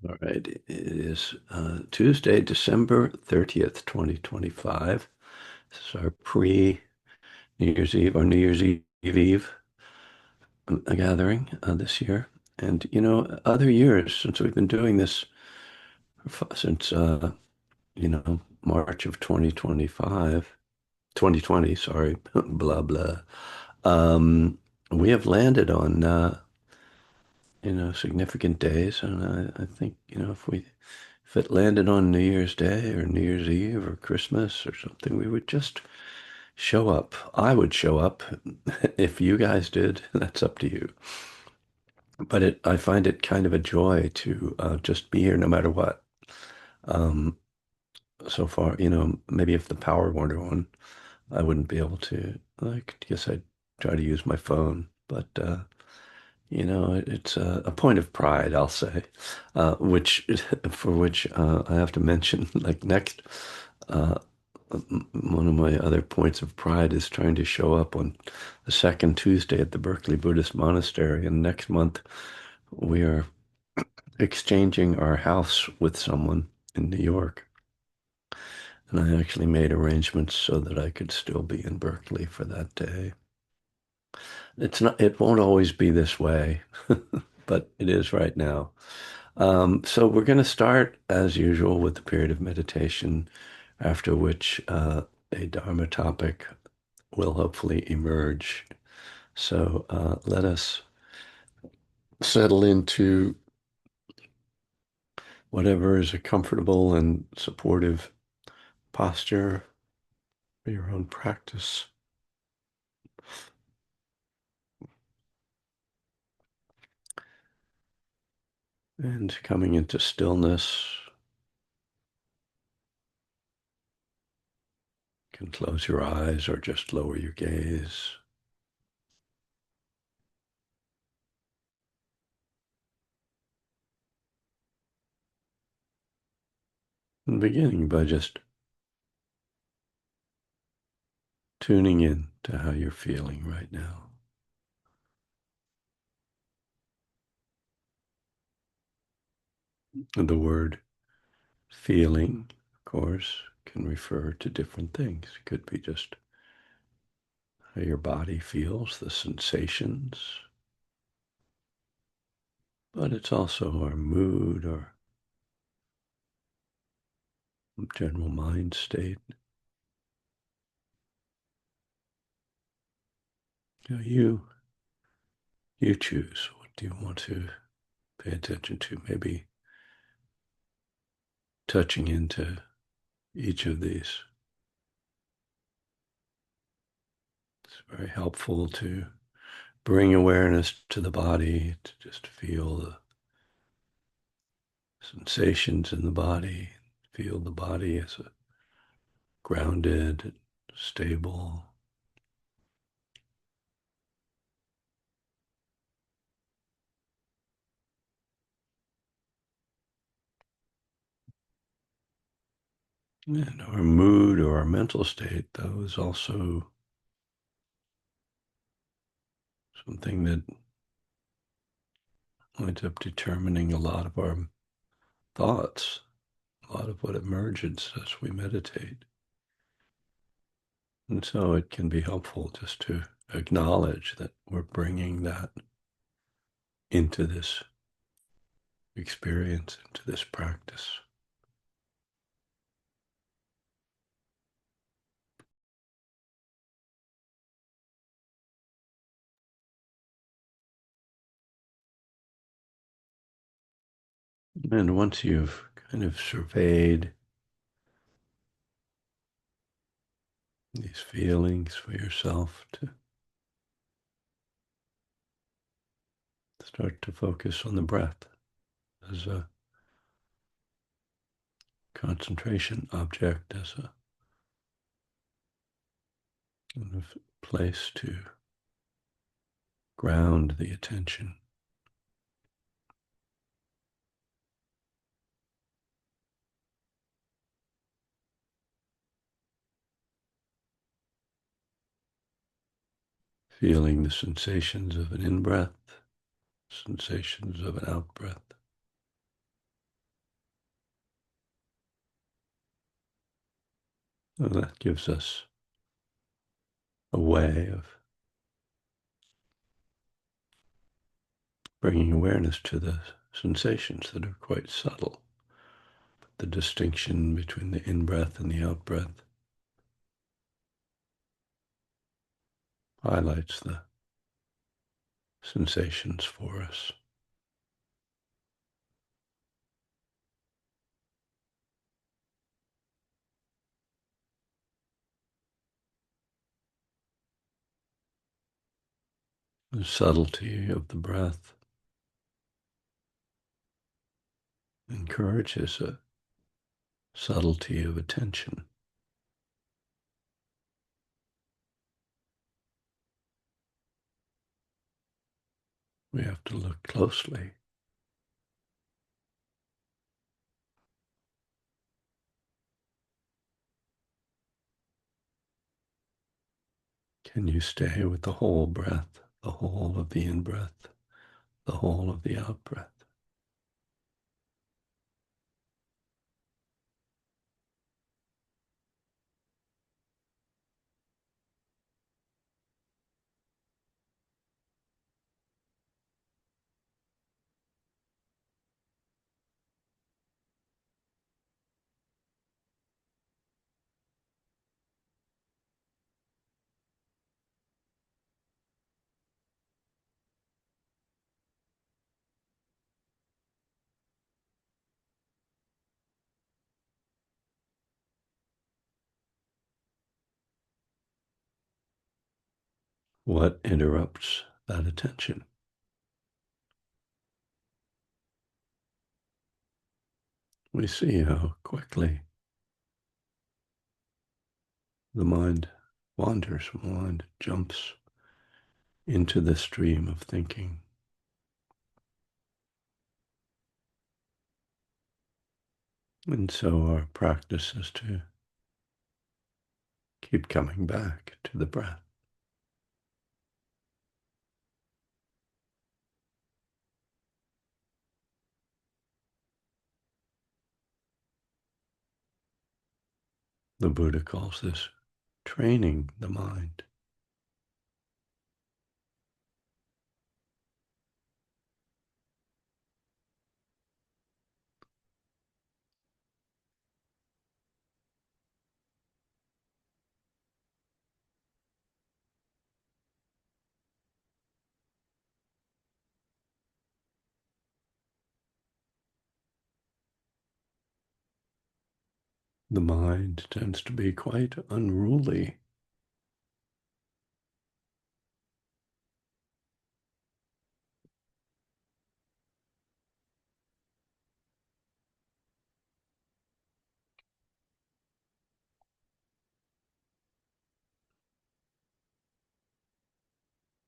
All right. It is Tuesday, December 30th, 2025. This is our pre-New Year's Eve, our New Year's Eve gathering this year. And, other years since we've been doing this, since, March of 2020, sorry, blah, blah. Um, we have landed on, significant days. And I think, if it landed on New Year's Day or New Year's Eve or Christmas or something, we would just show up. I would show up. If you guys did, that's up to you. But I find it kind of a joy to just be here no matter what. Um, so far, maybe if the power weren't on, I wouldn't be able to, like, I guess I'd try to use my phone. But it's a point of pride, I'll say, which for which I have to mention, like next, uh, one of my other points of pride is trying to show up on the second Tuesday at the Berkeley Buddhist Monastery. And next month, we are exchanging our house with someone in New York. And I actually made arrangements so that I could still be in Berkeley for that day. It won't always be this way, but it is right now. So we're going to start, as usual, with the period of meditation, after which a Dharma topic will hopefully emerge. So let us settle into whatever is a comfortable and supportive posture for your own practice. And coming into stillness, you can close your eyes or just lower your gaze. And beginning by just tuning in to how you're feeling right now. And the word feeling, of course, can refer to different things. It could be just how your body feels, the sensations, but it's also our mood, our general mind state. You know, you choose what do you want to pay attention to. Maybe touching into each of these. It's very helpful to bring awareness to the body, to just feel the sensations in the body, feel the body as a grounded, stable. And our mood or our mental state, though, is also something that winds up determining a lot of our thoughts, a lot of what emerges as we meditate. And so it can be helpful just to acknowledge that we're bringing that into this experience, into this practice. And once you've kind of surveyed these feelings for yourself, to start to focus on the breath as a concentration object, as a kind of place to ground the attention. Feeling the sensations of an in-breath, sensations of an out-breath. So that gives us a way of bringing awareness to the sensations that are quite subtle. The distinction between the in-breath and the out-breath highlights the sensations for us. The subtlety of the breath encourages a subtlety of attention. We have to look closely. Can you stay with the whole breath, the whole of the in-breath, the whole of the out-breath? What interrupts that attention? We see how quickly the mind wanders, the mind jumps into the stream of thinking. And so our practice is to keep coming back to the breath. The Buddha calls this training the mind. The mind tends to be quite unruly.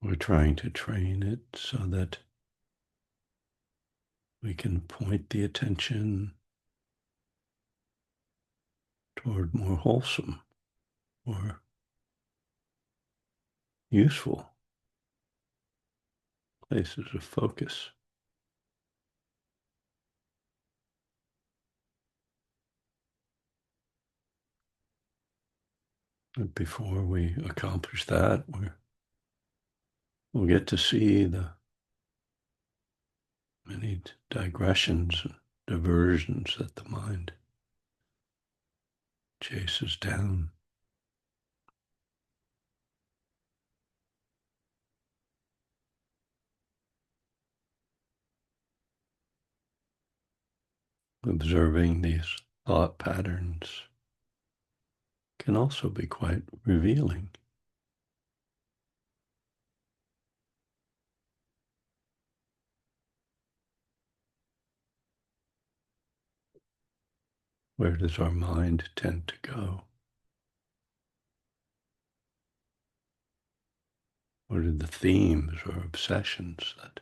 We're trying to train it so that we can point the attention toward more wholesome or useful places of focus. But before we accomplish that, we'll get to see the many digressions and diversions that the mind chases down. Observing these thought patterns can also be quite revealing. Where does our mind tend to go? What are the themes or obsessions that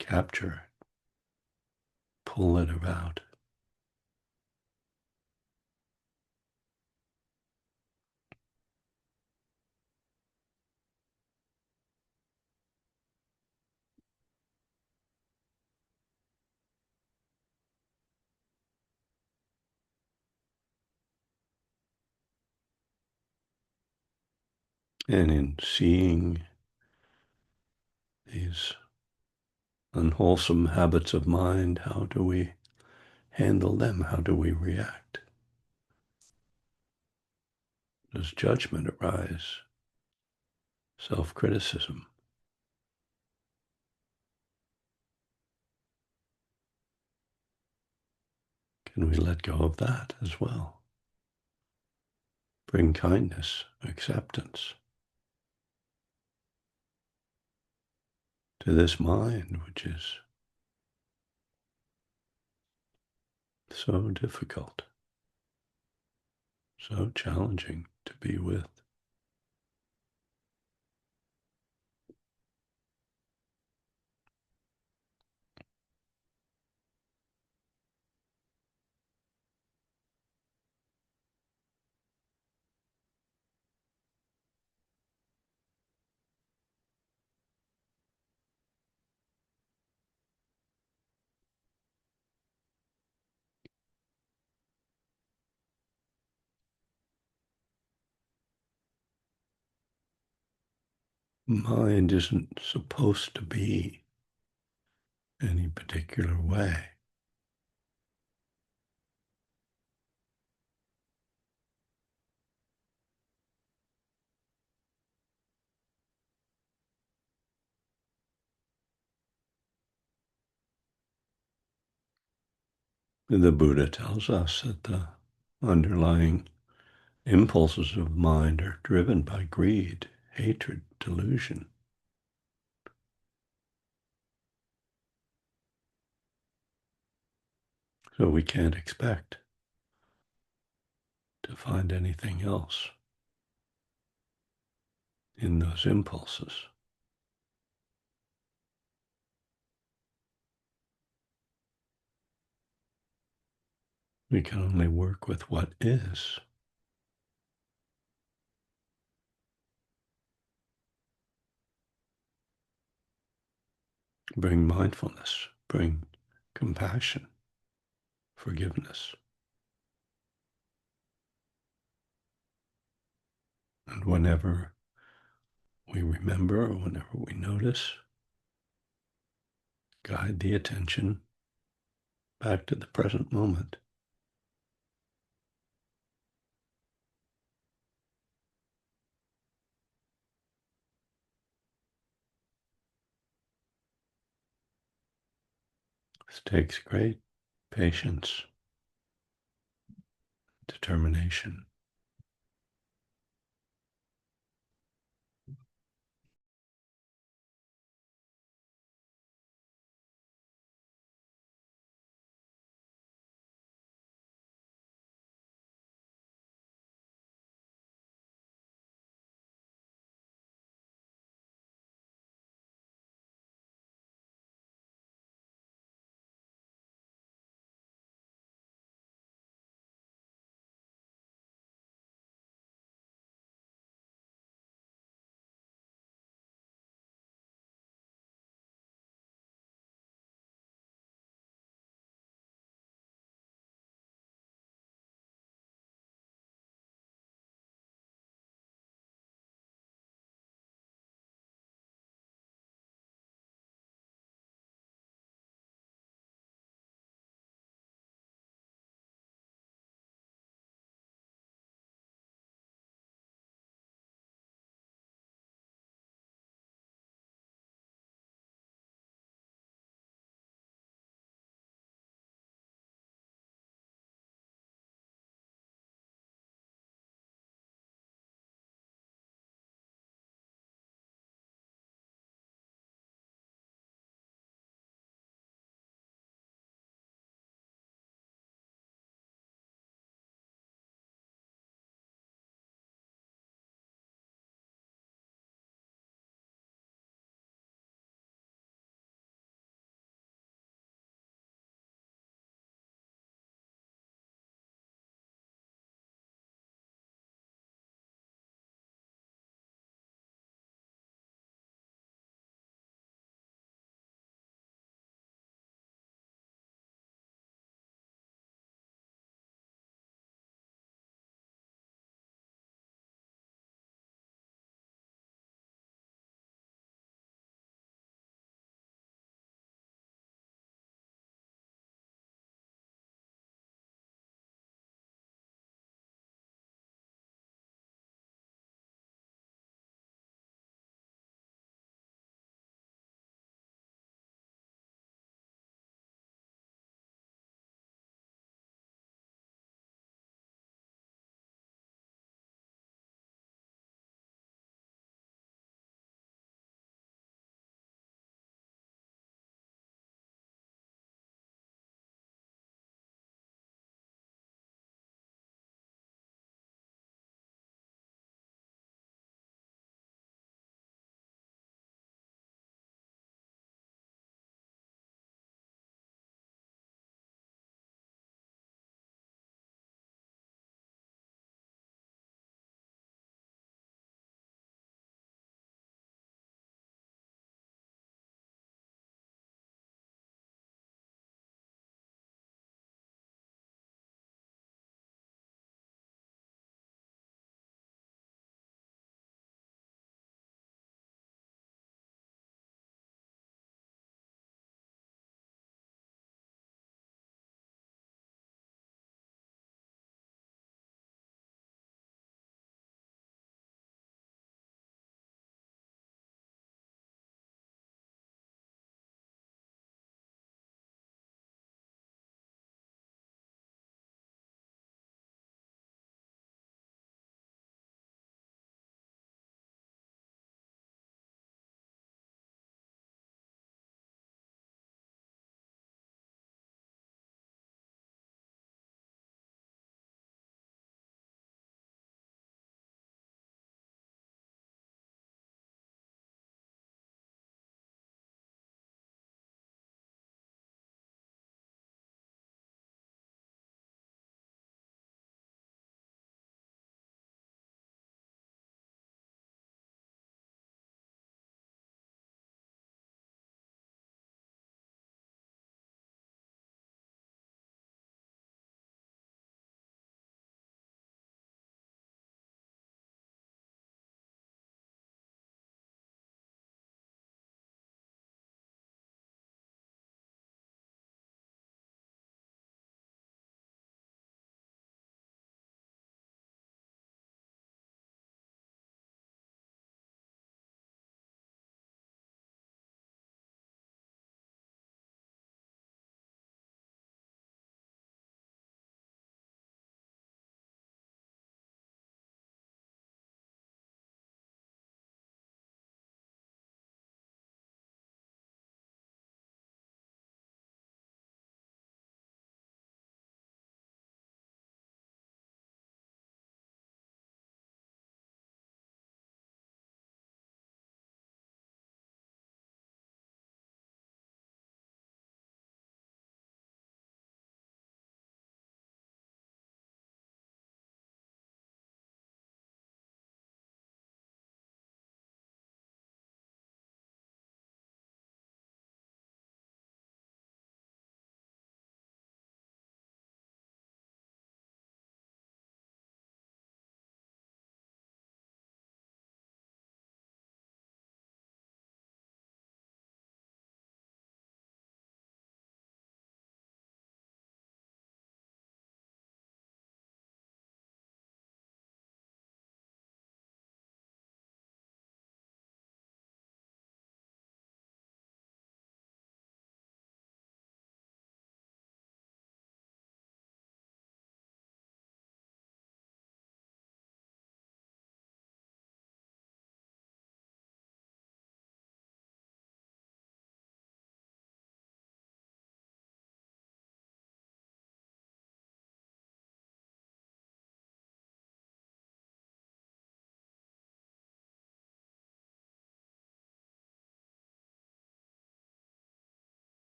capture, pull it about? And in seeing these unwholesome habits of mind, how do we handle them? How do we react? Does judgment arise? Self-criticism? Can we let go of that as well? Bring kindness, acceptance to this mind, which is so difficult, so challenging to be with. Mind isn't supposed to be any particular way. The Buddha tells us that the underlying impulses of mind are driven by greed, hatred, delusion. So we can't expect to find anything else in those impulses. We can only work with what is. Bring mindfulness, bring compassion, forgiveness. And whenever we remember or whenever we notice, guide the attention back to the present moment. This takes great patience, determination.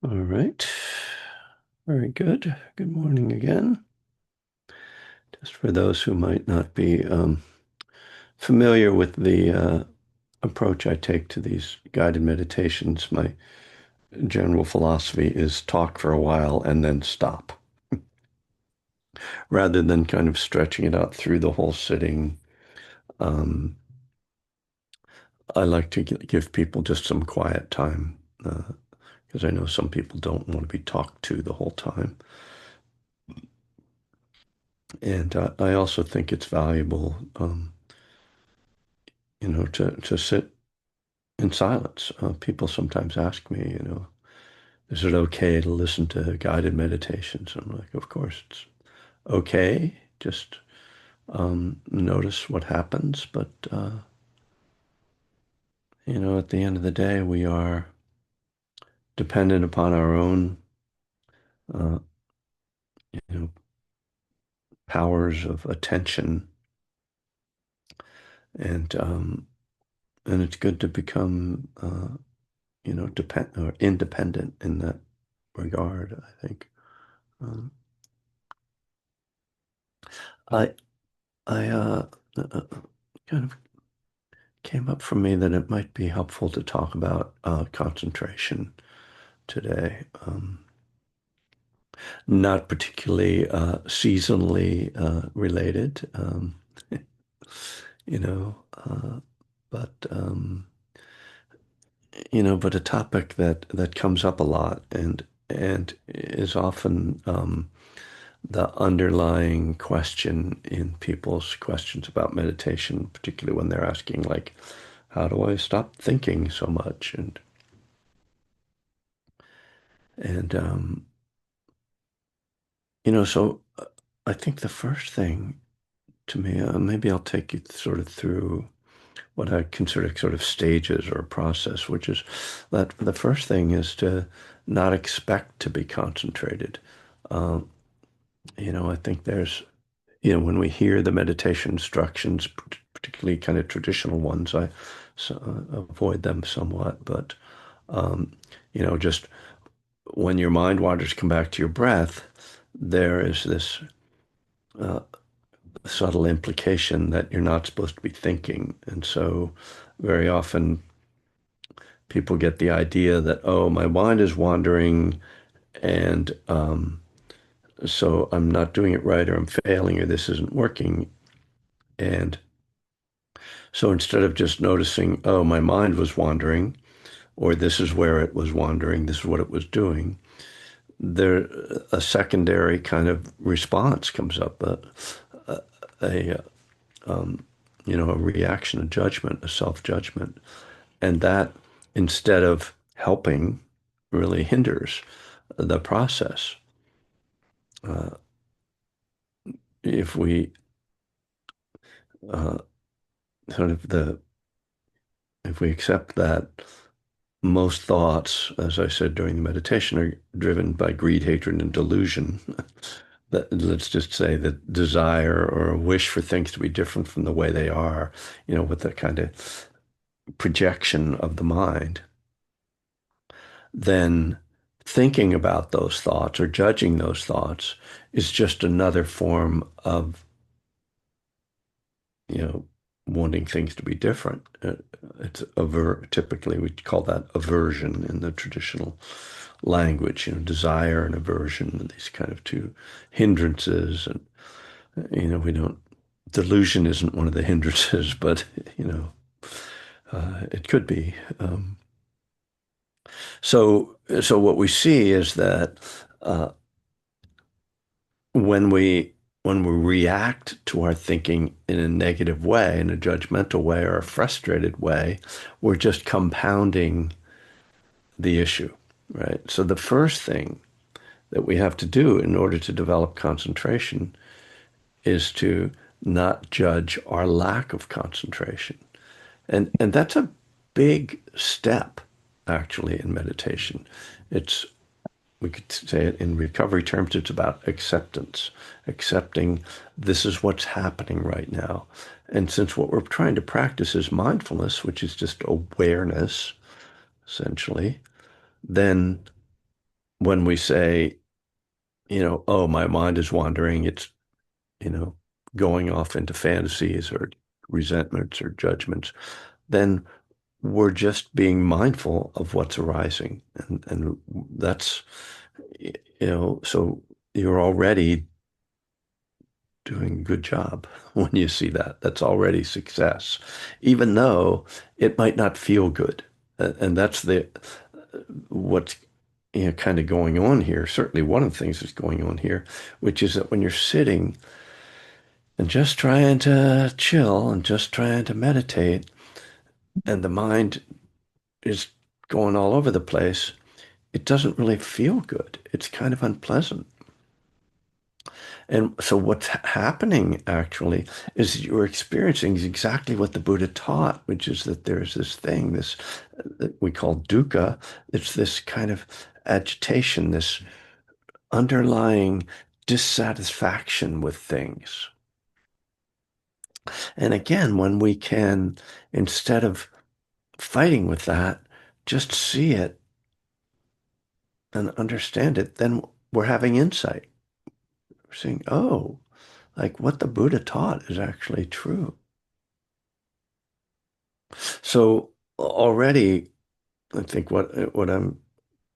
All right. Very good. Good morning again. Just for those who might not be familiar with the approach I take to these guided meditations, my general philosophy is talk for a while and then stop, rather than kind of stretching it out through the whole sitting. Um, I like to give people just some quiet time because I know some people don't want to be talked to the whole time. And I also think it's valuable, to sit in silence. People sometimes ask me, is it okay to listen to guided meditations? I'm like, of course it's okay. Just notice what happens. But, at the end of the day, we are dependent upon our own, uh, you know, powers of attention. And it's good to become, depend or independent in that regard, I think. Um, I, I kind of came up for me that it might be helpful to talk about concentration today. Not particularly seasonally related, you know, uh, but but a topic that comes up a lot and is often the underlying question in people's questions about meditation, particularly when they're asking like, how do I stop thinking so much? And I think the first thing to me, maybe I'll take you sort of through what I consider sort of stages or a process, which is that the first thing is to not expect to be concentrated. Um, I think when we hear the meditation instructions, particularly kind of traditional ones, I avoid them somewhat. But, um, just when your mind wanders, come back to your breath, there is this uh, subtle implication that you're not supposed to be thinking. And so very often people get the idea that, oh, my mind is wandering and so I'm not doing it right or I'm failing or this isn't working. And so instead of just noticing, oh, my mind was wandering or this is where it was wandering, this is what it was doing, there a secondary kind of response comes up, a a reaction, a judgment, a self-judgment. And that, instead of helping, really hinders the process. Uh, if we uh, sort of the if we accept that most thoughts, as I said during the meditation, are driven by greed, hatred, and delusion. That, let's just say that desire or a wish for things to be different from the way they are, with the kind of projection of the mind, then thinking about those thoughts or judging those thoughts is just another form of, you know, wanting things to be different. It's typically we call that aversion in the traditional language, desire and aversion, these kind of two hindrances. And, we don't, delusion isn't one of the hindrances, but, it could be. So what we see is that uh, when we when we react to our thinking in a negative way, in a judgmental way, or a frustrated way, we're just compounding the issue, right? So the first thing that we have to do in order to develop concentration is to not judge our lack of concentration. And that's a big step actually in meditation. It's We could say it in recovery terms, it's about acceptance, accepting this is what's happening right now. And since what we're trying to practice is mindfulness, which is just awareness, essentially, then when we say, oh, my mind is wandering, it's, you know, going off into fantasies or resentments or judgments, then we're just being mindful of what's arising. And that's, so you're already doing a good job when you see that. That's already success, even though it might not feel good. And that's what's kind of going on here. Certainly one of the things that's going on here, which is that when you're sitting and just trying to chill and just trying to meditate, and the mind is going all over the place, it doesn't really feel good. It's kind of unpleasant. And so what's happening actually is you're experiencing exactly what the Buddha taught, which is that there's this thing, this that we call dukkha. It's this kind of agitation, this underlying dissatisfaction with things. And again, when we can, instead of fighting with that, just see it and understand it, then we're having insight. We're saying, oh, like what the Buddha taught is actually true. So already, I think what I'm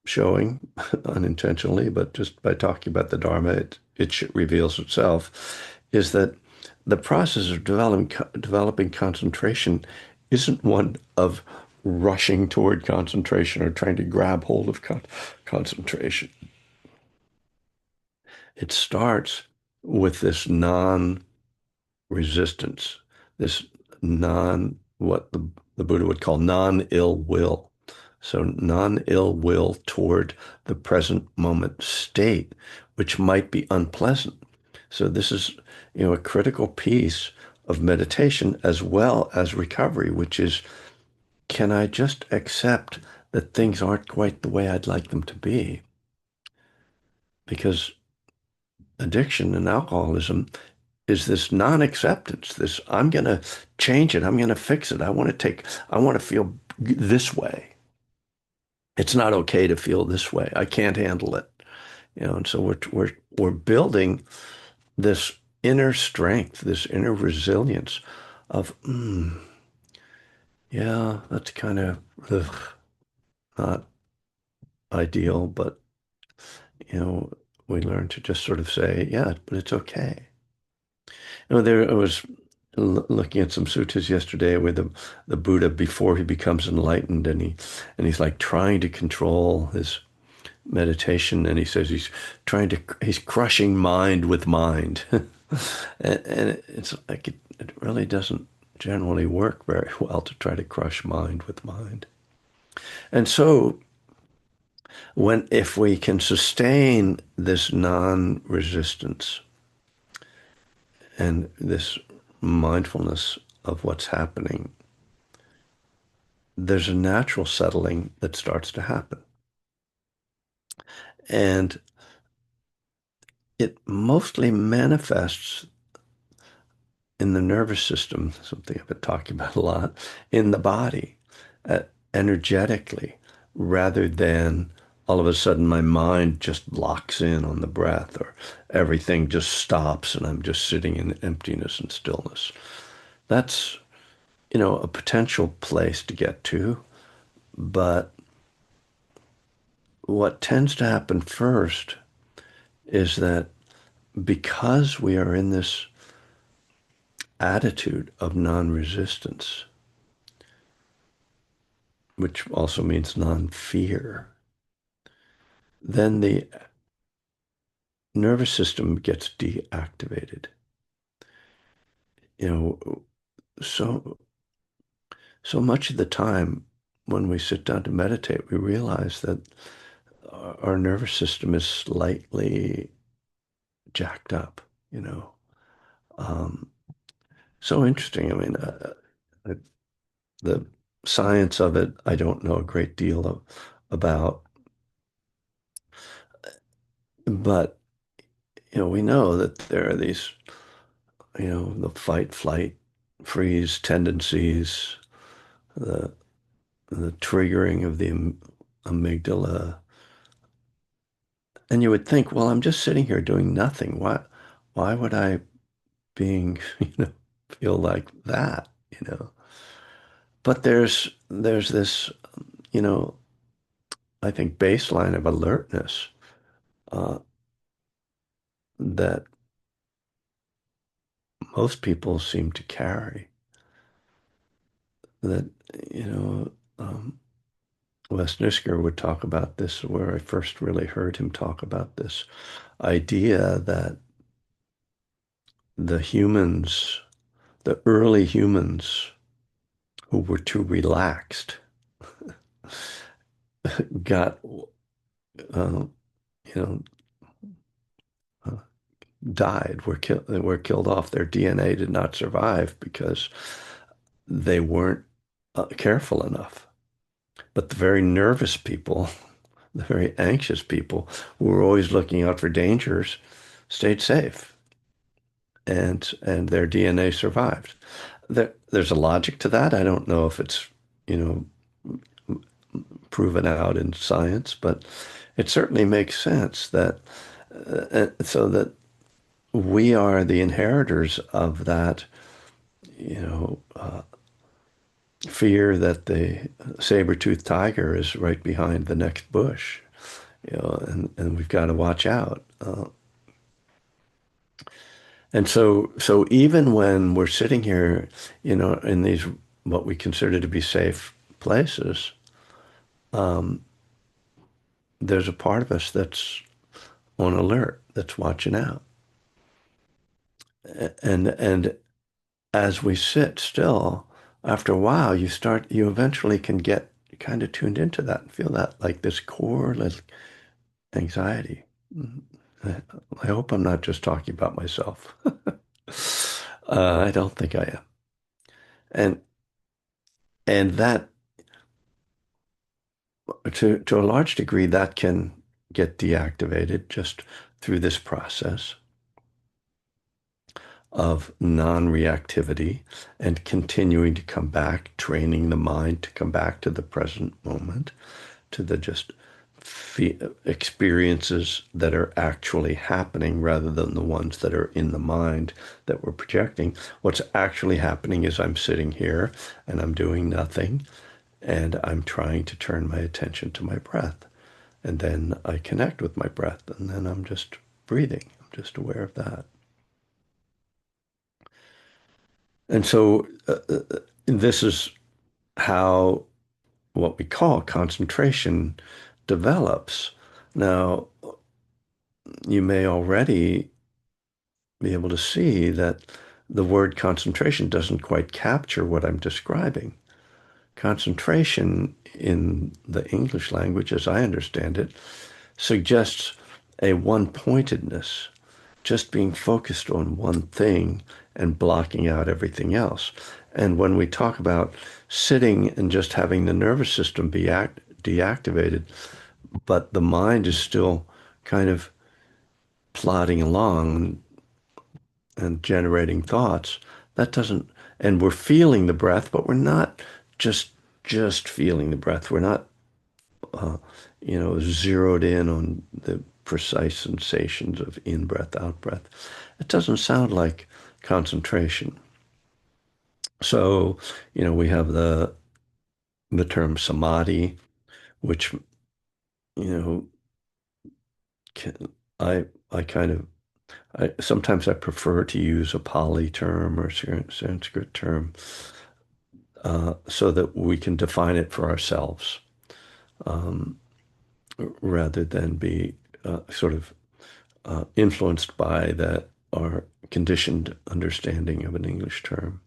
showing unintentionally, but just by talking about the Dharma, it reveals itself, is that the process of developing concentration isn't one of rushing toward concentration or trying to grab hold of concentration. It starts with this non-resistance, this what the Buddha would call non-ill will. So non-ill will toward the present moment state, which might be unpleasant. So this is, a critical piece of meditation as well as recovery, which is, can I just accept that things aren't quite the way I'd like them to be? Because addiction and alcoholism is this non-acceptance, this I'm going to change it, I'm going to fix it. I want to feel this way. It's not okay to feel this way. I can't handle it. And so we're building this inner strength, this inner resilience of, yeah, that's kind of not ideal, but you know, we learn to just sort of say, yeah, but it's okay. There I was looking at some suttas yesterday where the Buddha before he becomes enlightened and he's like trying to control his meditation and he says he's crushing mind with mind. And it's like it really doesn't generally work very well to try to crush mind with mind. And so if we can sustain this non-resistance and this mindfulness of what's happening, there's a natural settling that starts to happen. And it mostly manifests in the nervous system, something I've been talking about a lot, in the body, uh, energetically, rather than all of a sudden my mind just locks in on the breath or everything just stops and I'm just sitting in emptiness and stillness. That's, a potential place to get to. But what tends to happen first is that because we are in this attitude of non-resistance, which also means non-fear, then the nervous system gets deactivated. You know, so so much of the time when we sit down to meditate, we realize that our nervous system is slightly jacked up, you know. Um, so interesting. I mean, the science of it, I don't know a great deal about, but we know that there are these, the fight, flight, freeze tendencies, the the triggering of the amygdala, And you would think, well, I'm just sitting here doing nothing. Why would I being, feel like that, you know? But there's this, you know, I think baseline of alertness uh, that most people seem to carry. That, you know, Les Nisker would talk about this, where I first really heard him talk about this idea that the humans, the early humans who were too relaxed, got, you know, uh, died, were killed off. Their DNA did not survive because they weren't careful enough. But the very nervous people, the very anxious people who were always looking out for dangers, stayed safe, and their DNA survived. There's a logic to that. I don't know if it's, you know, proven out in science, but it certainly makes sense that so that we are the inheritors of that, you know, fear that the saber-toothed tiger is right behind the next bush, and we've got to watch out. And so even when we're sitting here, in these what we consider to be safe places, there's a part of us that's on alert, that's watching out. And as we sit still, after a while, you eventually can get kind of tuned into that and feel that like this core like anxiety. I hope I'm not just talking about myself. I don't think I am. And that to a large degree that can get deactivated just through this process of non-reactivity and continuing to come back, training the mind to come back to the present moment, to the just experiences that are actually happening rather than the ones that are in the mind that we're projecting. What's actually happening is I'm sitting here and I'm doing nothing and I'm trying to turn my attention to my breath. And then I connect with my breath and then I'm just breathing. I'm just aware of that. And so this is how what we call concentration develops. Now, you may already be able to see that the word concentration doesn't quite capture what I'm describing. Concentration in the English language, as I understand it, suggests a one-pointedness, just being focused on one thing and blocking out everything else. And when we talk about sitting and just having the nervous system be deactivated, but the mind is still kind of plodding along and generating thoughts, that doesn't, and we're feeling the breath, but we're not just just feeling the breath. We're not, uh, zeroed in on the precise sensations of in breath, out breath. It doesn't sound like concentration. So, we have the term samadhi, which, you know, can, I kind of, sometimes I prefer to use a Pali term or Sanskrit term so that we can define it for ourselves rather than be sort of influenced by our conditioned understanding of an English term.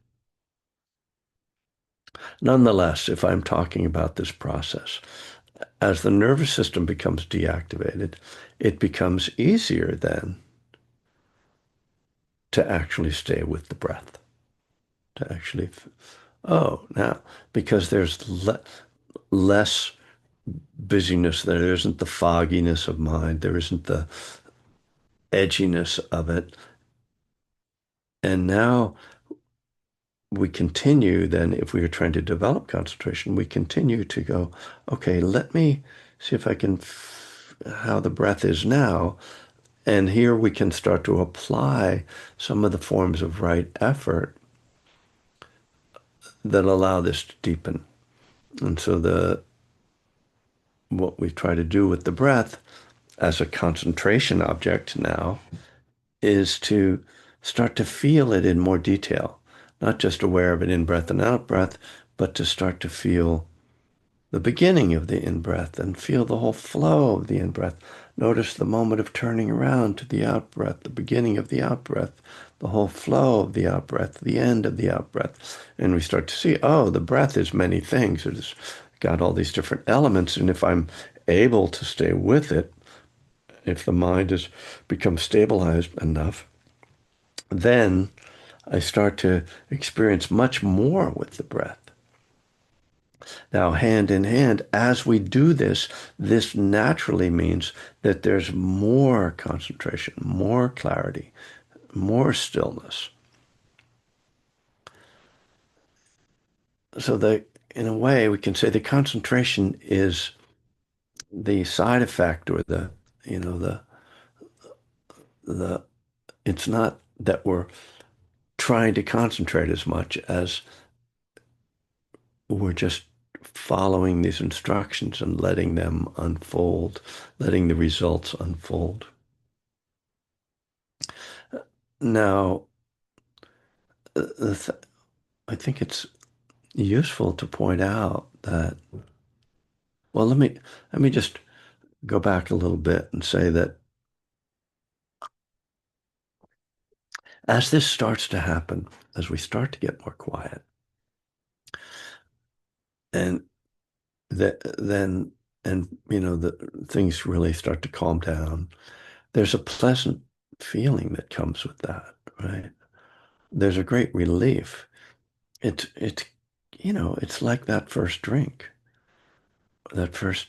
Nonetheless, if I'm talking about this process, as the nervous system becomes deactivated, it becomes easier then to actually stay with the breath, to actually, now, because there's less busyness there isn't the fogginess of mind, there isn't the edginess of it. And now we continue, then, if we are trying to develop concentration, we continue to go, okay, let me see if I can how the breath is now. And here we can start to apply some of the forms of right effort that allow this to deepen. And so the what we try to do with the breath as a concentration object now is to start to feel it in more detail, not just aware of it in breath and out breath, but to start to feel the beginning of the in-breath and feel the whole flow of the in-breath. Notice the moment of turning around to the out-breath, the beginning of the out-breath, the whole flow of the out-breath, the end of the out-breath. And we start to see, oh, the breath is many things. It's got all these different elements. And if I'm able to stay with it, if the mind has become stabilized enough, then I start to experience much more with the breath. Now, hand in hand, as we do this, this naturally means that there's more concentration, more clarity, more stillness. So that in a way, we can say the concentration is the side effect or you know, the, it's not that we're trying to concentrate as much as we're just following these instructions and letting them unfold, letting the results unfold. Now, I think it's useful to point out that, well, let me just go back a little bit and say that as this starts to happen, as we start to get more quiet, and then the things really start to calm down, there's a pleasant feeling that comes with that, right? There's a great relief. It's like that first drink, that first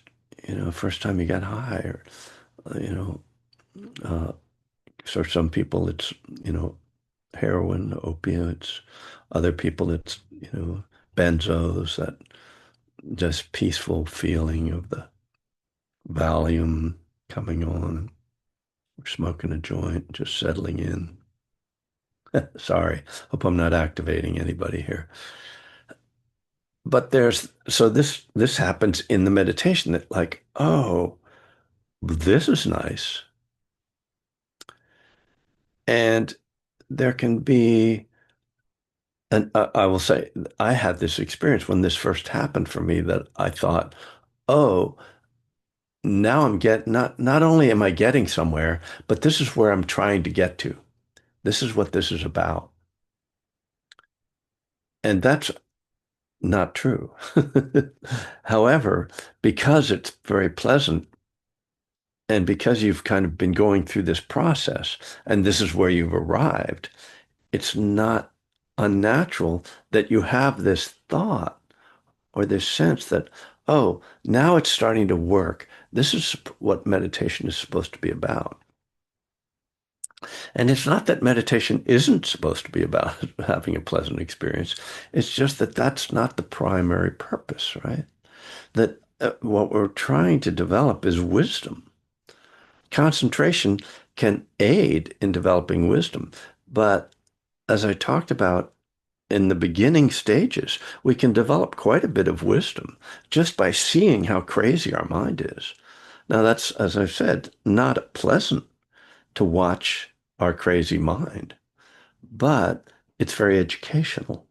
time you got high, or you know, uh, so some people it's heroin, opiates. Other people it's benzos, that just peaceful feeling of the Valium coming on. We're smoking a joint, just settling in. Sorry, hope I'm not activating anybody here. But this happens in the meditation that like, oh, this is nice. And there can be, and I will say, I had this experience when this first happened for me that I thought, oh, now not only am I getting somewhere, but this is where I'm trying to get to. This is what this is about. And that's not true. However, because it's very pleasant and because you've kind of been going through this process and this is where you've arrived, it's not unnatural that you have this thought or this sense that, oh, now it's starting to work. This is what meditation is supposed to be about. And it's not that meditation isn't supposed to be about having a pleasant experience. It's just that that's not the primary purpose, right? That what we're trying to develop is wisdom. Concentration can aid in developing wisdom, but as I talked about in the beginning stages, we can develop quite a bit of wisdom just by seeing how crazy our mind is. Now, that's, as I've said, not pleasant to watch our crazy mind, but it's very educational.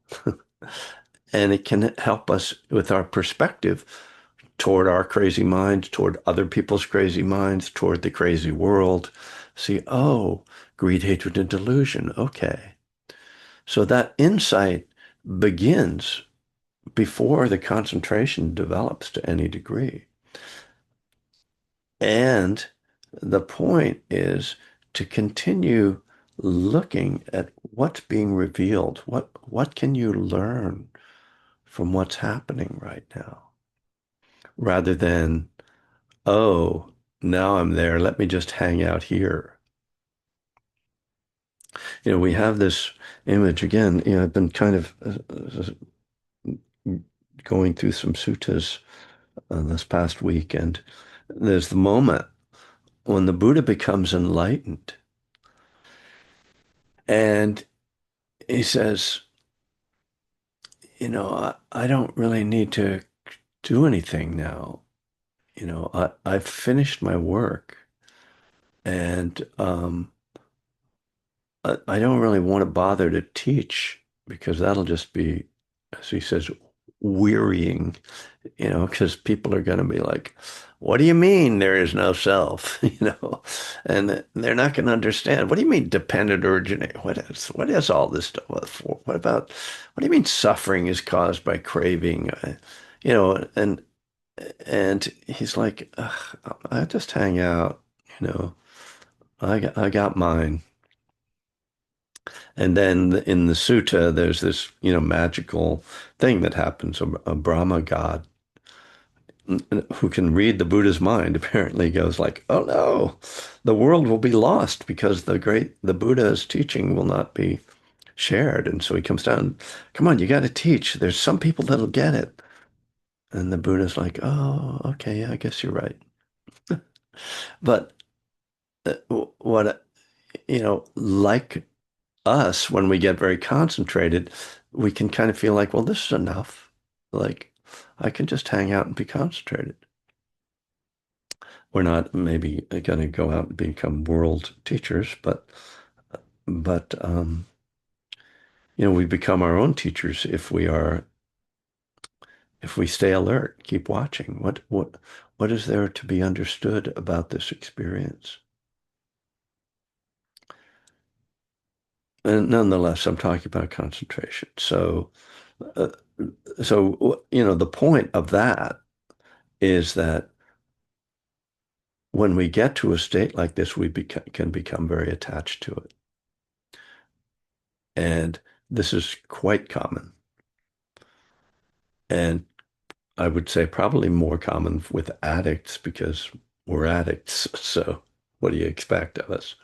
And it can help us with our perspective toward our crazy mind, toward other people's crazy minds, toward the crazy world. See, oh, greed, hatred, and delusion. Okay. So that insight begins before the concentration develops to any degree. And the point is to continue looking at what's being revealed. What can you learn from what's happening right now? Rather than, oh, now I'm there, let me just hang out here. We have this image again, I've been kind of going through some suttas this past week, and there's the moment when the Buddha becomes enlightened and he says, I don't really need to do anything now. I've finished my work and I don't really want to bother to teach because that'll just be, as he says, wearying, because people are going to be like, what do you mean there is no self? And they're not going to understand. What do you mean dependent originate? What is all this stuff for? What do you mean suffering is caused by craving? You know, and and he's like, "Ugh, I just hang out, you know, I got mine. And then in the sutta, there's this, magical thing that happens. A Brahma god who can read the Buddha's mind apparently goes like, "Oh no, the world will be lost because the Buddha's teaching will not be shared." And so he comes down, "Come on, you got to teach. There's some people that'll get it." And the Buddha's like, "Oh, okay, yeah, I guess you're right." But what, like us, when we get very concentrated, we can kind of feel like, well, this is enough. Like, I can just hang out and be concentrated. We're not maybe going to go out and become world teachers, but we become our own teachers if we stay alert, keep watching. What is there to be understood about this experience? And nonetheless, I'm talking about concentration. Uh, the point of that is that when we get to a state like this, can become very attached to it. And this is quite common. And I would say probably more common with addicts because we're addicts. So what do you expect of us?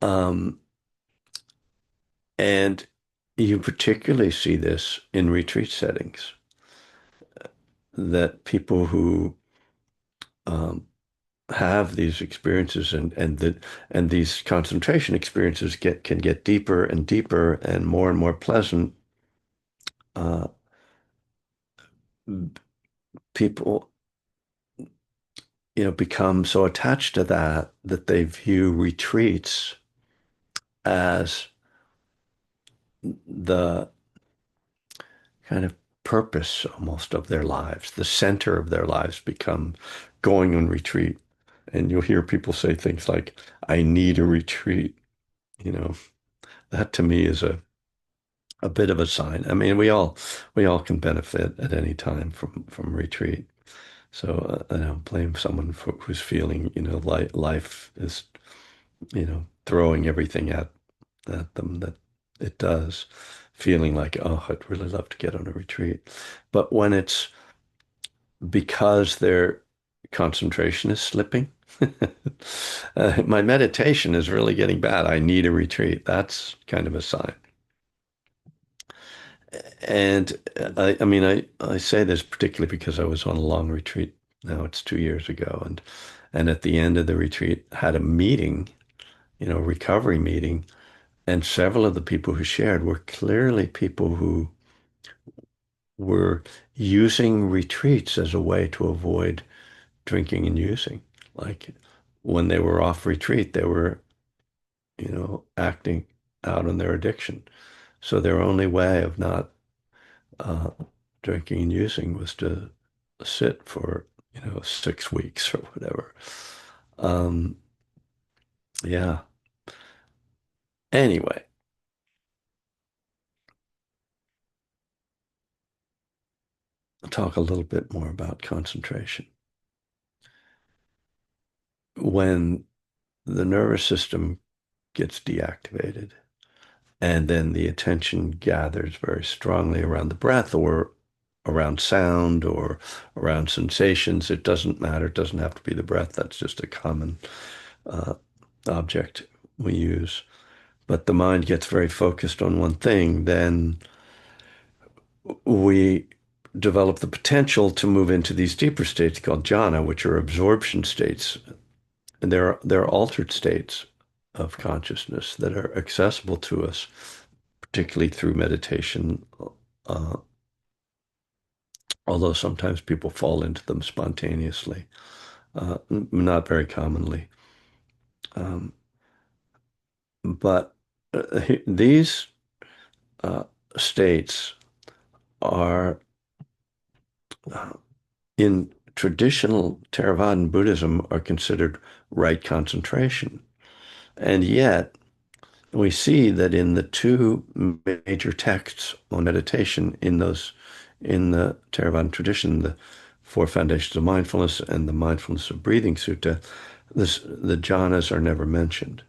Um, and you particularly see this in retreat settings, that people who um, have these experiences and these concentration experiences can get deeper and deeper and more pleasant. Uh, People, become so attached to that they view retreats as the kind of purpose almost of their lives. The center of their lives become going on retreat. And you'll hear people say things like, I need a retreat. You know, that to me is a bit of a sign. I mean, we all can benefit at any time from retreat. So I don't blame someone who's feeling, life is, throwing everything at them that it does, feeling like, oh, I'd really love to get on a retreat. But when it's because their concentration is slipping, my meditation is really getting bad. I need a retreat. That's kind of a sign. And I mean, I say this particularly because I was on a long retreat. Now it's 2 years ago, and at the end of the retreat, had a meeting, recovery meeting, and several of the people who shared were clearly people who were using retreats as a way to avoid drinking and using. Like when they were off retreat, they were, acting out on their addiction. So their only way of not uh, drinking and using was to sit for, 6 weeks or whatever. Um, yeah. Anyway, I'll talk a little bit more about concentration. When the nervous system gets deactivated, and then the attention gathers very strongly around the breath or around sound or around sensations. It doesn't matter. It doesn't have to be the breath. That's just a common uh, object we use. But the mind gets very focused on one thing, then we develop the potential to move into these deeper states called jhana, which are absorption states. there are altered states of consciousness that are accessible to us, particularly through meditation. Uh, Although sometimes people fall into them spontaneously, not very commonly. Um, but these uh, states are uh, in traditional Theravadan Buddhism are considered right concentration. And yet we see that in the two major texts on meditation in the Theravadan tradition, the Four Foundations of Mindfulness and the Mindfulness of Breathing Sutta, the jhanas are never mentioned.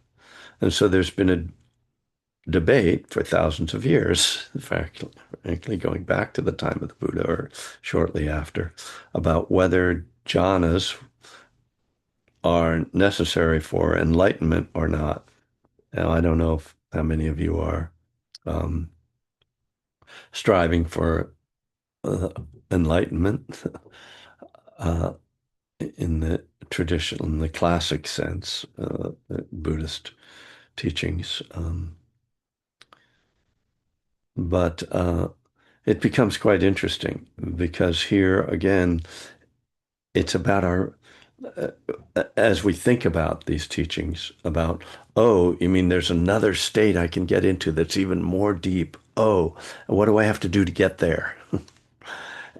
And so there's been a debate for thousands of years, in fact, frankly, going back to the time of the Buddha or shortly after, about whether jhanas are necessary for enlightenment or not. Now, I don't know how many of you are um, striving for uh, enlightenment uh, in the traditional, in the classic sense, Buddhist teachings. But it becomes quite interesting because here again, it's about uh, as we think about these teachings about, oh, you mean there's another state I can get into that's even more deep. Oh, what do I have to do to get there?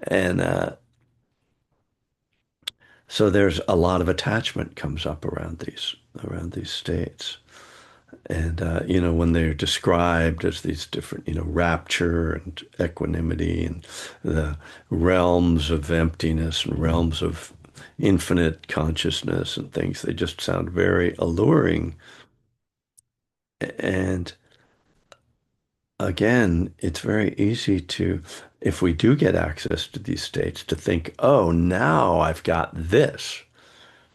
And so there's a lot of attachment comes up around these states. And when they're described as these different, rapture and equanimity and the realms of emptiness and realms of infinite consciousness and things, they just sound very alluring. And again, it's very easy to, if we do get access to these states, to think, oh, now I've got this.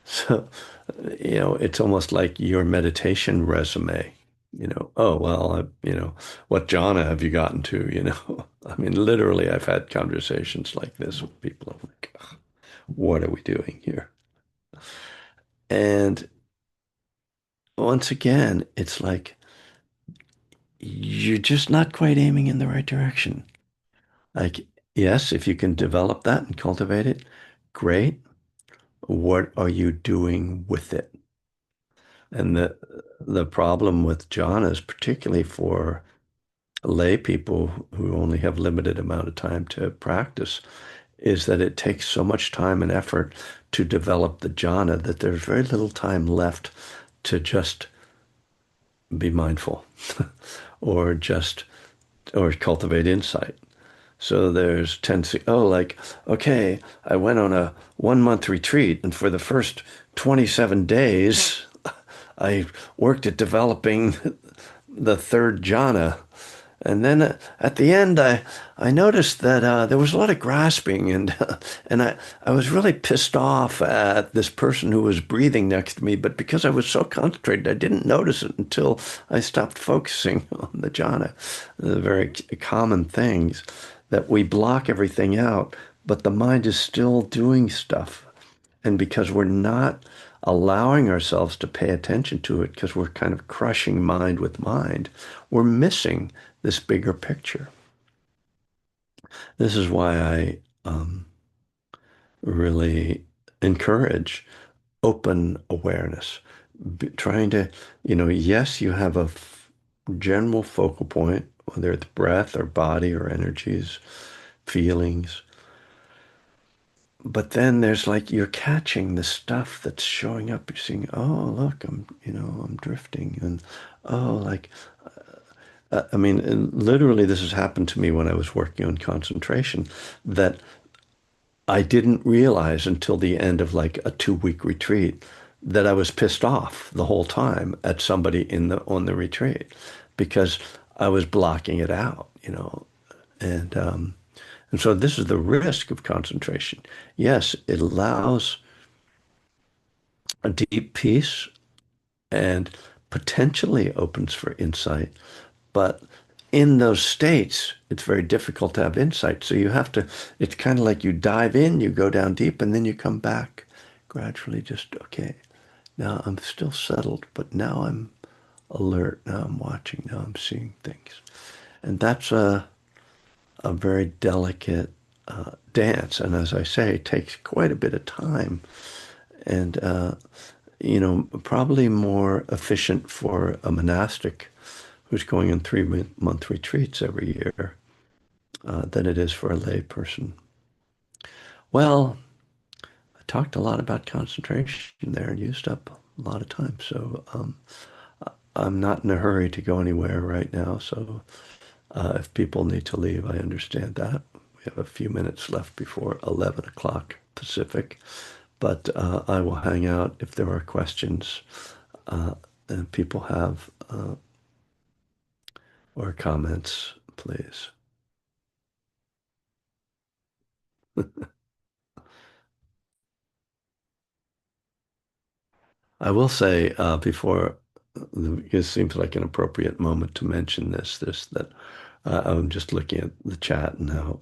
So, it's almost like your meditation resume. Oh, well, what jhana have you gotten to? I mean, literally, I've had conversations like this with people. I'm like, "Ugh, what are we doing here?" And once again, it's like you're just not quite aiming in the right direction. Like, yes, if you can develop that and cultivate it, great. What are you doing with it? And the problem with jhanas, particularly for lay people who only have limited amount of time to practice, is that it takes so much time and effort to develop the jhana that there's very little time left to just be mindful or just or cultivate insight. So there's tendency, oh, like, okay, I went on a 1 month retreat, and for the first 27 days, I worked at developing the third jhana. And then at the end, I noticed that there was a lot of grasping, and and I was really pissed off at this person who was breathing next to me. But because I was so concentrated, I didn't notice it until I stopped focusing on the jhana. The very common things that we block everything out, but the mind is still doing stuff. And because we're not allowing ourselves to pay attention to it, because we're kind of crushing mind with mind, we're missing this bigger picture. This is why I really encourage open awareness. Trying to, yes, you have a general focal point, whether it's breath or body or energies, feelings. But then there's like you're catching the stuff that's showing up. You're seeing, oh, look, I'm drifting. And oh, like, I mean, literally, this has happened to me when I was working on concentration that I didn't realize until the end of like a 2 week retreat that I was pissed off the whole time at somebody on the retreat because I was blocking it out. And so this is the risk of concentration. Yes, it allows a deep peace and potentially opens for insight. But in those states, it's very difficult to have insight. So you have to, it's kind of like you dive in, you go down deep, and then you come back gradually, just, okay, Now I'm still settled, but now I'm alert. Now I'm watching. Now I'm seeing things. And that's a very delicate dance. And as I say, it takes quite a bit of time. And, probably more efficient for a monastic who's going on 3 month retreats every year than it is for a lay person. Well, I talked a lot about concentration there and used up a lot of time. So I'm not in a hurry to go anywhere right now. So if people need to leave, I understand that. We have a few minutes left before 11 o'clock Pacific, but I will hang out if there are questions uh, and people have or comments, please. I will say before, it seems like an appropriate moment to mention this that I'm just looking at the chat and how,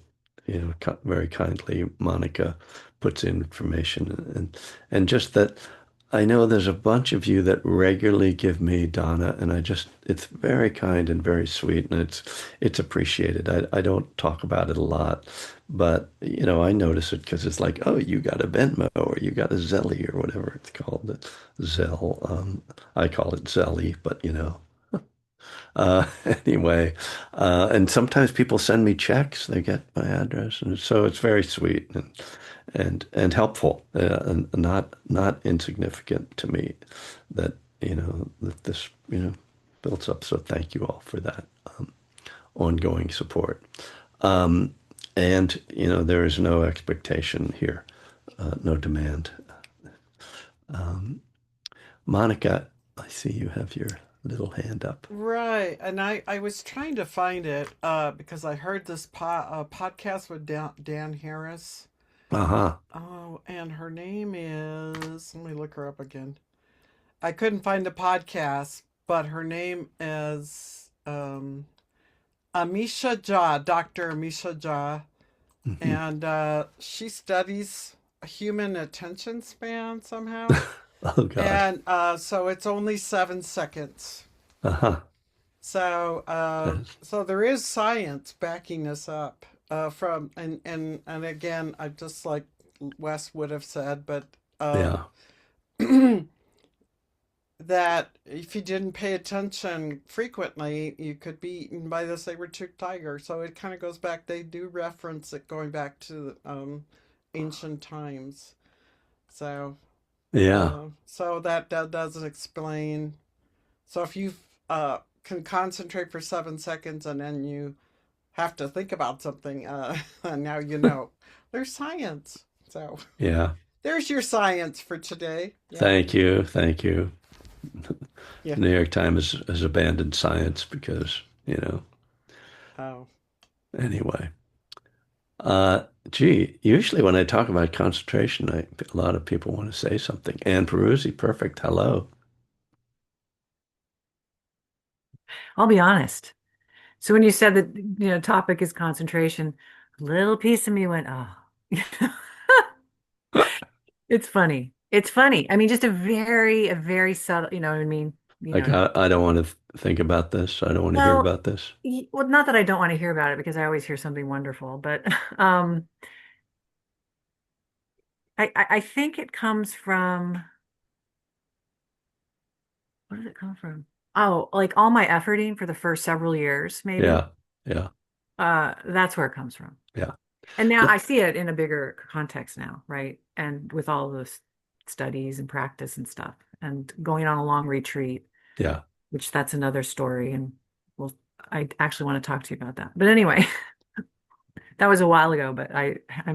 very kindly Monica puts in information and just that I know there's a bunch of you that regularly give me Donna, and it's very kind and very sweet, and it's appreciated. I don't talk about it a lot, but I notice it because it's like, oh, you got a Venmo or you got a Zelly or whatever it's called, Zelle. I call it Zelly, but anyway, and sometimes people send me checks. They get my address, and so it's very sweet and helpful, and not insignificant to me that that this builds up. So thank you all for that ongoing support. Um, and there is no expectation here, no demand. Monica, I see you have your little hand up. Right, and I was trying to find it because I heard this podcast with Dan Harris. Uh-huh. Oh, and her name is, let me look her up again. I couldn't find the podcast, but her name is Amisha Jha, Dr. Amisha Jha, Hmm. and she studies human attention span somehow. Oh God. And so it's only 7 seconds. Uh-huh. So there is science backing this up from and again, I just like Wes would have said, but Yeah. that if you didn't pay attention frequently, you could be eaten by the saber-toothed tiger. So it kind of goes back. They do reference it going back to ancient times. So Yeah. so that does explain. So if you can concentrate for 7 seconds and then you have to think about something, now you know. There's science. So Yeah. there's your science for today. Yeah. Thank you. Thank you. Yeah. The New York Times has abandoned science because, Oh. anyway. Gee, usually when I talk about concentration, a lot of people want to say something. Anne Peruzzi, perfect. Hello. I'll be honest. So when you said that, topic is concentration, a little piece of me went, oh, it's funny. It's funny. I mean, just a very subtle, you know what I mean? You Like, know, I don't want to think about this. I don't want to hear well, about this. well, not that I don't want to hear about it because I always hear something wonderful, but um, I think it comes from, where does it come from? Oh, like all my efforting for the first several years, maybe. Yeah. Yeah. That's where it comes from. Yeah. And now No, I see it in a bigger context now, right? And with all those studies and practice and stuff, and going on a long retreat, yeah. which that's another story. And well, I actually want to talk to you about that. But anyway, that was a while ago, but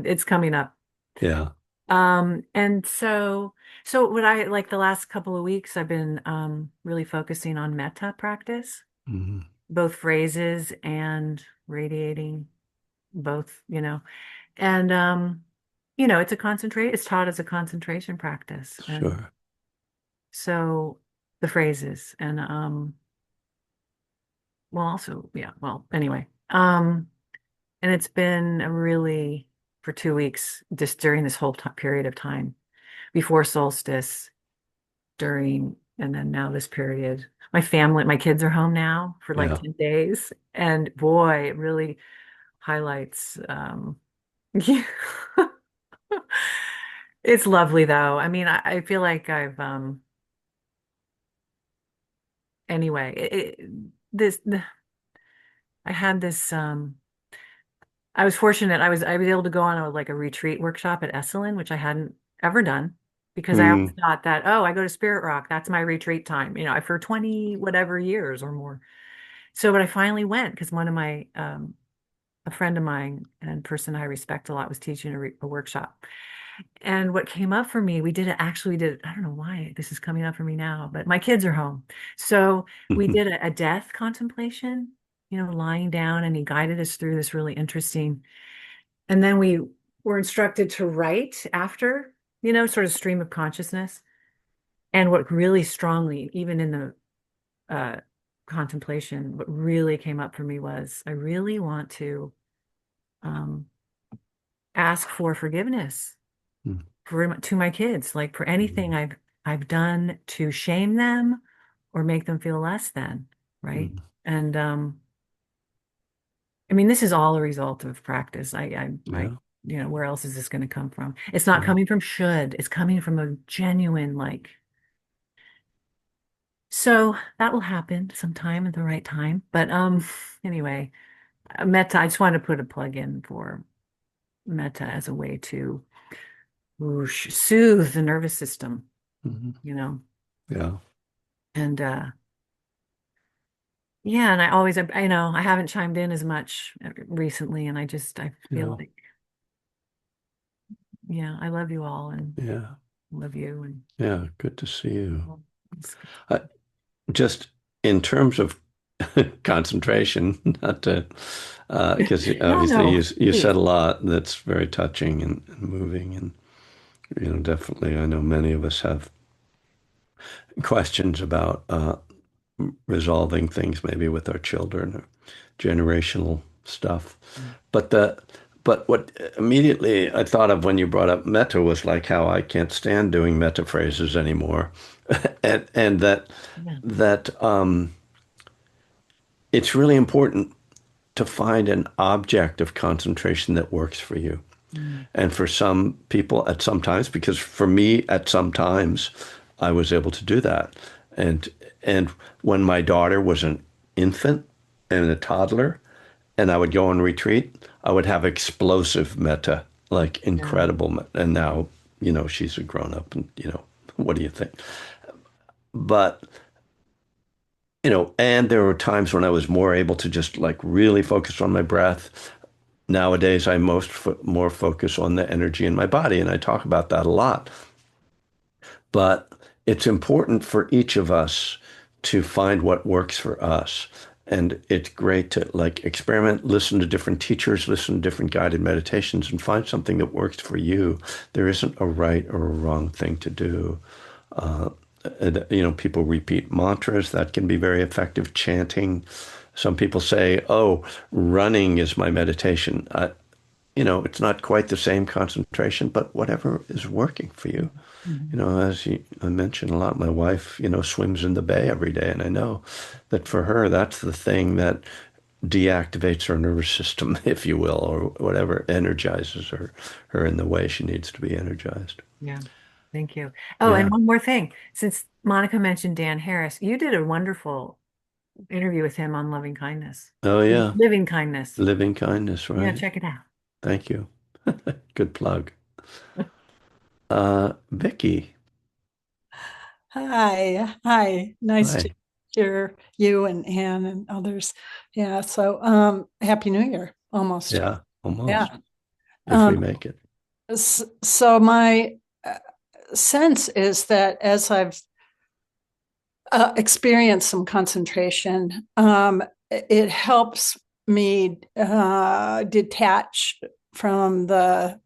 it's coming up. Yeah. And so what I like the last couple of weeks, I've been really focusing on metta practice, Mhm. both phrases and radiating both, And it's taught as a concentration practice. And Sure. so the phrases and well also, yeah, well, anyway. And it's been a really for 2 weeks just during this whole period of time before solstice. during, and then now this period. My family, my kids are home now for like Yeah. 10 days. And boy, it really highlights, yeah. It's lovely though. I mean, I feel like I've, anyway, I had this, I was fortunate. I was able to go on like a retreat workshop at Esalen, which I hadn't ever done because I always Mm, thought that, oh, I go to Spirit Rock, that's my retreat time, for 20 whatever years or more. So, but I finally went because a friend of mine and person I respect a lot was teaching a workshop. And what came up for me, we did it actually, we did, I don't know why this is coming up for me now, but my kids are home. So we did a death contemplation, lying down, and he guided us through this really interesting. And then we were instructed to write after, sort of stream of consciousness. And what really strongly, even in the uh, contemplation, what really came up for me was I really want to um, ask for forgiveness to my kids, like for anything mm, I've done to shame them or make them feel less than, right? mm. And I mean, this is all a result of practice. Yeah. Where else is this going to come from? It's not Yeah. coming from should, it's coming from a genuine, like, so that will happen sometime at the right time. But anyway, metta, I just wanted to put a plug in for metta as a way to whoosh, soothe the nervous system, Mhm. you know. Yeah. And yeah, and I always, I haven't chimed in as much recently, and I feel Yeah. like, yeah, I love you all and Yeah. love you and Yeah. Good to see you. well, it's good. I, just in terms of concentration, not to, because No, obviously no, you said please. a lot that's very touching and moving, and definitely I know many of us have questions about resolving things maybe with our children or generational stuff. But the but what immediately I thought of when you brought up metta was like how I can't stand doing metta phrases anymore, and Yeah. that it's really important to find an object of concentration that works for you. Mm, And for some people at some times, because for me at some times, I was able to do that. And and when my daughter was an infant and a toddler, and I would go on retreat, I would have explosive metta, like yeah. incredible. And now, she's a grown up, and what do you think? But and there were times when I was more able to just like really focus on my breath. Nowadays, I more focus on the energy in my body, and I talk about that a lot. But it's important for each of us to find what works for us. And it's great to like experiment, listen to different teachers, listen to different guided meditations, and find something that works for you. There isn't a right or a wrong thing to do. Uh, people repeat mantras that can be very effective. Chanting. Some people say, "Oh, running is my meditation." It's not quite the same concentration, but whatever is working for you. Mhm. As I mentioned a lot, my wife, swims in the bay every day, and I know that for her, that's the thing that deactivates her nervous system, if you will, or whatever energizes her in the way she needs to be energized. Yeah. Thank you. Oh, and Yeah. one more thing. Since Monica mentioned Dan Harris, you did a wonderful interview with him on loving kindness, Oh, yeah. living kindness. Living kindness, Yeah, right? check it out. Thank you. Good plug. Vicky. Hi, hi. Nice to Hi. hear you and Anne and others. Yeah, so Happy New Year almost. Yeah, almost. Yeah. If we Um, make it. so my sense is that as I've experienced some concentration, it helps me detach from the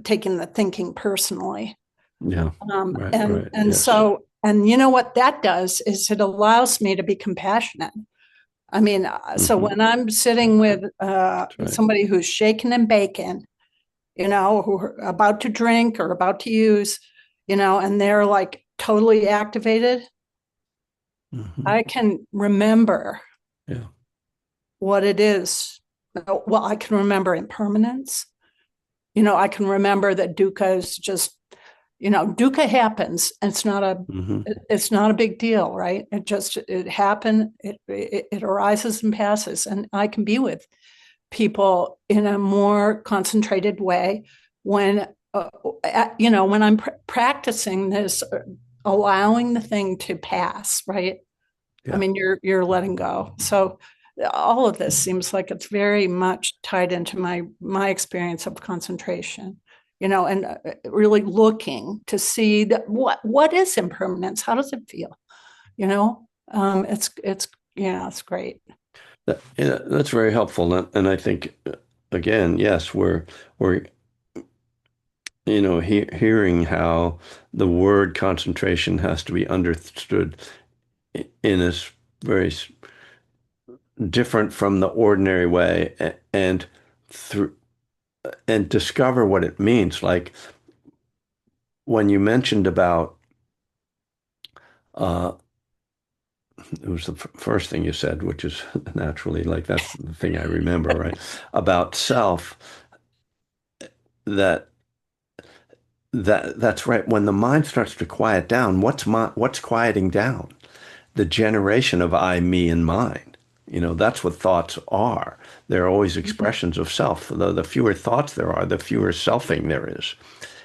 taking the thinking personally. Yeah. Um, Right, and right. and Yes. so and you know what that does is it allows me to be compassionate. I mean, so Hmm. when I'm sitting with That's right. somebody who's shaken and baking, who are about to drink or about to use, and they're like totally activated, Hmm. I can remember Yeah. what it is. Well, I can remember impermanence. I can remember that dukkha is just, dukkha happens. Hmm. It's not a big deal, right? It happened. It arises and passes, and I can be with people in a more concentrated way when, when I'm practicing this, allowing the thing to pass, right? I Yeah. mean, you're letting go. So all of this seems like it's very much tied into my experience of concentration, and really looking to see that what is impermanence? How does it feel? It's yeah, it's great. Yeah, that's very helpful. And I think, again, yes, we're hearing how the word concentration has to be understood in a very different from the ordinary way, and through and discover what it means. Like when you mentioned about, uh, it was the first thing you said, which is naturally like that's the thing I remember, right? About self, that that's right. When the mind starts to quiet down, what's quieting down? The generation of I, me, and mine. That's what thoughts are. They're always Mhm. expressions of self. The fewer thoughts there are, the fewer selfing there is.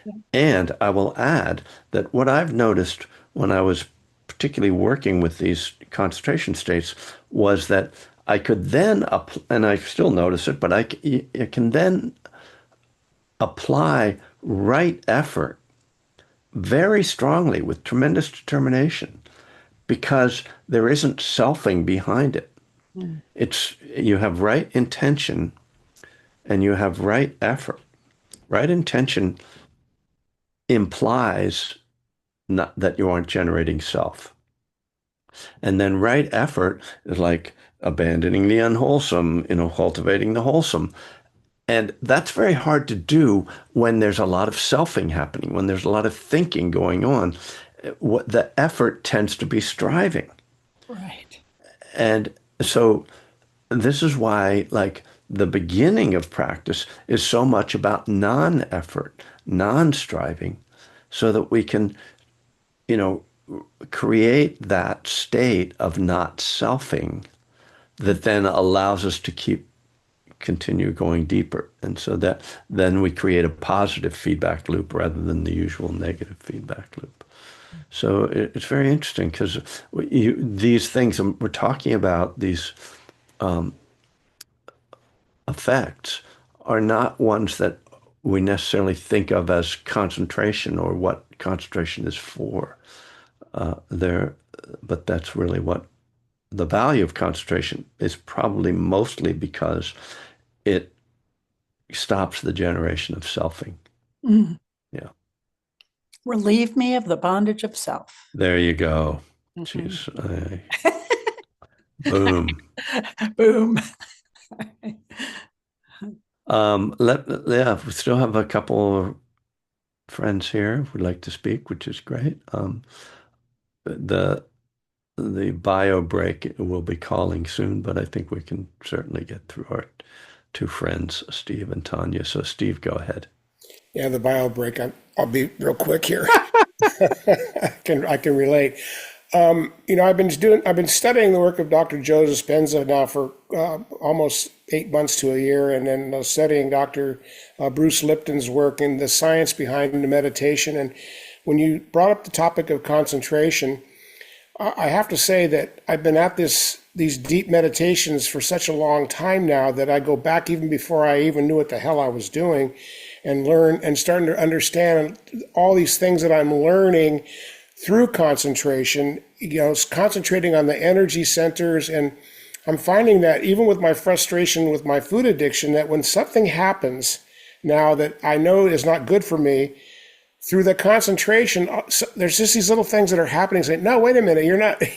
Yeah. And I will add that what I've noticed when I was particularly working with these concentration states was that I could then, and I still notice it, but I can then apply right effort very strongly with tremendous determination because there isn't selfing behind it. Mm. It's you have right intention and you have right effort. Right intention implies not that you aren't generating self. And then right effort is like abandoning the unwholesome, cultivating the wholesome. And that's very hard to do when there's a lot of selfing happening, when there's a lot of thinking going on. What the effort tends to be striving. Right. And so this is why, like, the beginning of practice is so much about non-effort, non-striving, so that we can, you know, create that state of not selfing that then allows us to continue going deeper. And so that then we create a positive feedback loop rather than the usual negative feedback loop. So it's very interesting because these things, and we're talking about these effects, are not ones that we necessarily think of as concentration or what concentration is for. There, but that's really what the value of concentration is, probably mostly because it stops the generation of selfing. Mm. Yeah. Relieve me of the bondage of self. There you go. Mhm. Jeez. Boom. Boom. Yeah, we still have a couple of friends here who'd like to speak, which is great. The the bio break will be calling soon, but I think we can certainly get through our two friends, Steve and Tanya. So, Steve, go ahead. Yeah, the bio break. I'll be real quick here. I can relate. I've been studying the work of Dr. Joe Dispenza now for almost 8 months to a year, and then studying Dr. Bruce Lipton's work and the science behind the meditation. And when you brought up the topic of concentration, I have to say that I've been at these deep meditations for such a long time now that I go back even before I even knew what the hell I was doing, and learn and starting to understand all these things that I'm learning through concentration, concentrating on the energy centers. And I'm finding that even with my frustration with my food addiction, that when something happens now that I know is not good for me, through the concentration, there's just these little things that are happening. Say, no, wait a minute,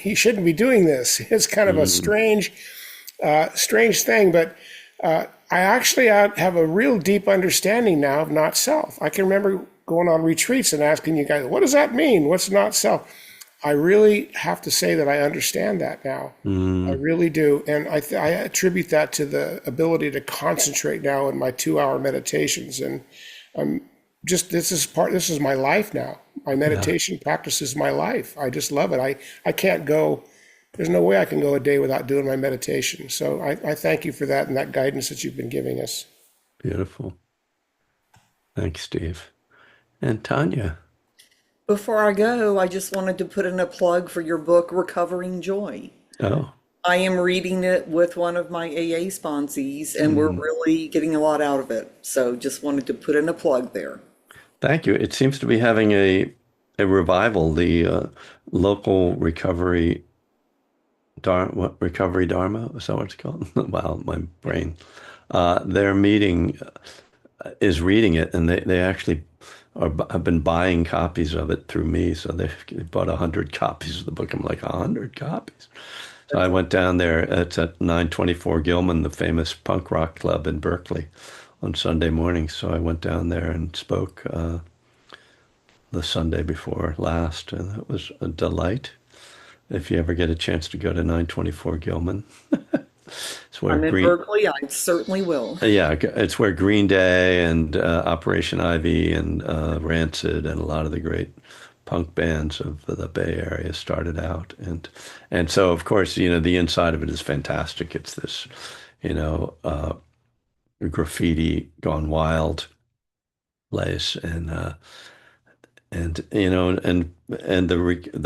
you shouldn't be doing this. It's kind of a Mm, strange thing, but I actually have a real deep understanding now of not self. I can remember going on retreats and asking you guys, what does that mean? What's not self? I really have to say that I understand that now. I Mm, really do. And I attribute that to the ability to concentrate now in my 2 hour meditations. And I'm this is my life now. My yeah, meditation practice is my life. I just love it. I can't go, there's no way I can go a day without doing my meditation. So I thank you for that and that guidance that you've been giving us. beautiful. Thanks, Steve. And Tanya. Before I go, I just wanted to put in a plug for your book, Recovering Joy. Oh, I am reading it with one of my AA sponsees, and we're mm, really getting a lot out of it. So just wanted to put in a plug there. thank you. It seems to be having a revival. The local recovery Dharma, is that what it's called? Wow, my brain. Their meeting is reading it, and they actually have been buying copies of it through me. So they've bought 100 copies of the book. I'm like, 100 copies. So I That's went down there. It's at 924 Gilman, the famous punk rock club in Berkeley, on Sunday morning. So I went down there and spoke the Sunday before last, and it was a delight. If you ever get a chance to go to 924 Gilman, it's where I'm in Green, Berkeley. I certainly will. yeah, it's where Green Day and Operation Ivy and Rancid and a lot of the great punk bands of the Bay Area started out, and so of course the inside of it is fantastic. It's this, you know, graffiti gone wild place, and the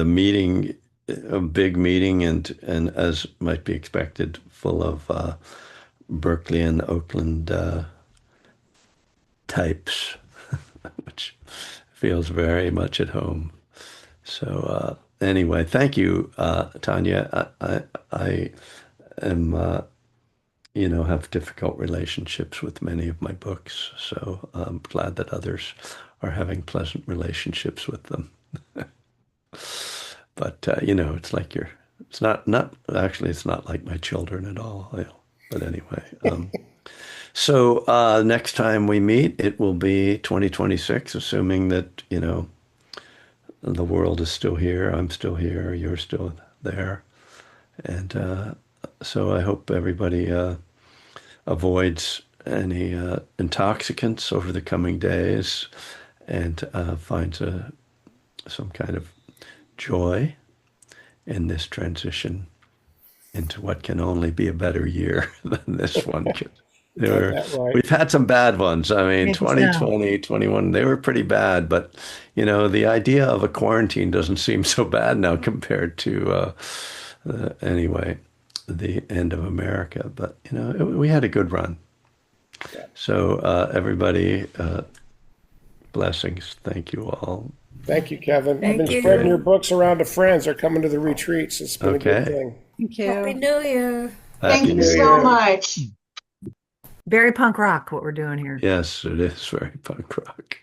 meeting, a big meeting, and as might be expected, full of Berkeley and Oakland types, which feels very much at home. So anyway, thank you, Tanya. I am, have difficult relationships with many of my books, so I'm glad that others are having pleasant relationships with them. But it's like it's not actually, it's not like my children at all. But anyway, so next time we meet, it will be 2026, assuming that, the world is still here, I'm still here, you're still there. And so I hope everybody avoids any intoxicants over the coming days and finds some kind of joy in this transition into what can only be a better year than this one could. Got that right. We've had some bad ones. I mean, Maybe so. 2020, 21, they were pretty bad, but the idea of a quarantine doesn't seem so bad now compared to anyway, the end of America. But we had a good run. Yeah. So everybody, blessings. Thank you all. Thank you, Kevin. I've been Thank spreading your you. books around to friends. They're coming to the retreats. It's been a good Okay. thing. Thank Happy you. New Year. Happy Thank you New so Year. much. Very punk rock what we're doing here. Yes, it is very punk rock.